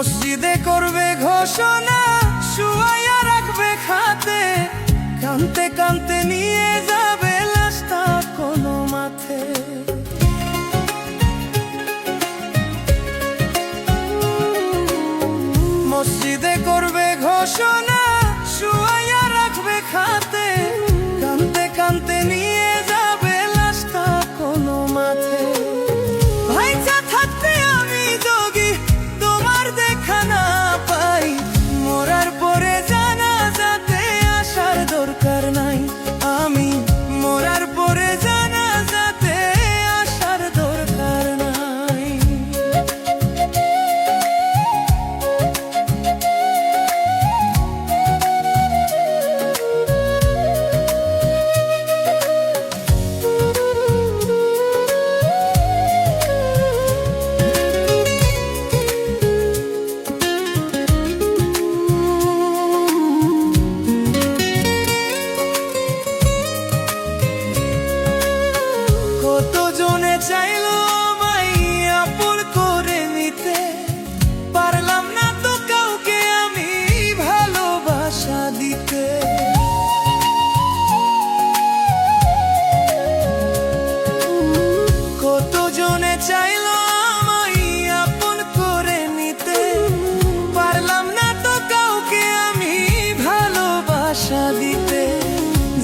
মসজিদে করবে ঘোষণা, শুয়াইয়া রাখবে খাতে, কানতে কানতে নিয়ে যাবে লাশটা কোনো মাঠে। মসজিদে করবে ঘোষণা, শুয়াইয়া রাখবে খাতে, কানতে কানতে নিয়ে যাবে লাশটা কোনো মাঠে। ভাইচা থাকতে আমি যোগী তোমার দেখা না পাই, মরার পরে জানাজাতে আসার দরকার নাই। আমি মরার পরে জানাজাতে আসার দরকার নাই। কতজনে চাইলো আমায় আপন করে নিতে, পারলাম না তো কাউকে আমি ভালোবাসা দিতে। কতজনে চাইলো আমায় আপন করে নিতে, পারলাম না তো কাউকে আমি ভালোবাসা দিতে।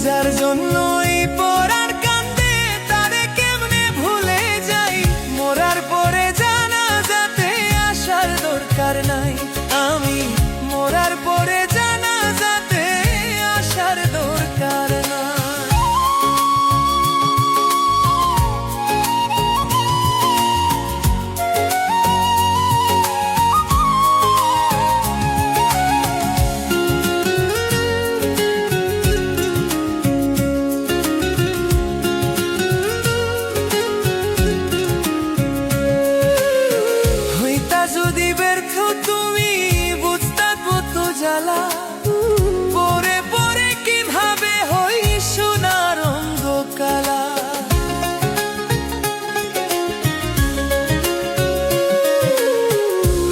যার জন্যই পরার কান্দে তারে কেমনে ভুলে যাই, মরার পরে জানাজাতে আসার দরকার নাই। আমি মরার পরে জানাজাতে আসার দরকার নাই। যদি ব্যর্থ তুমি বুঝতা কত জ্বালা, পরে পরে কিভাবে হই সোনার রঙ কালা।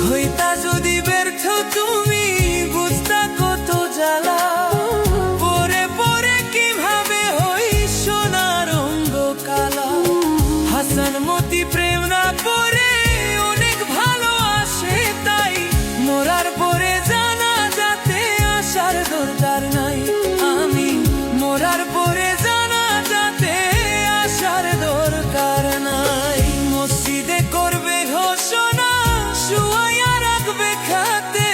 হইতা যদি ব্যর্থ তুমি বুঝতা কত জ্বালা, পরে পরে কিভাবে হই সোনার রঙ কালা। হাসান মতি প্রেম না পরে অনেক ভালোবাসে তাই, মরার পরে জানাজাতে আসার দরকার নাই। আমি মরার পরে জানাজাতে আসার দরকার নাই। মসজিদে করবে ঘোষণা, শুয়াইয়া রাখবে খাতে,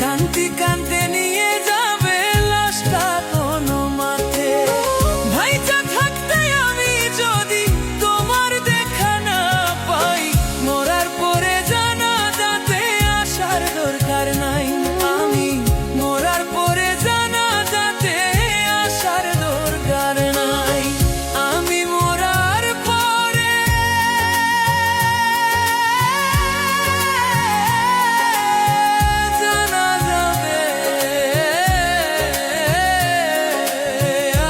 কান্তি কান্তে নিয়ে যাবে লাশটা কোনো মাঠে। ভাইচা থাকতে আমি যদি তোমার দেখা না পাই, মরার পরে জানাজাতে আসার দরকার নাই। আমি মরার পরে জানাজাতে আসার দরকার নাই। আমি মরার পরে জানাজাতে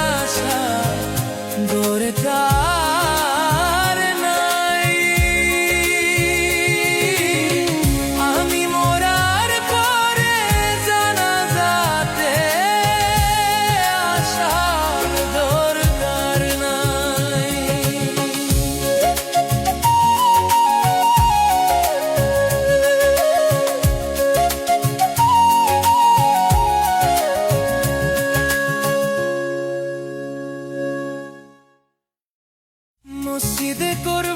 আসার দরকার নাই। আমি মরার পরে জানাজাতে আসার দরকার নাই। মসজিদে করে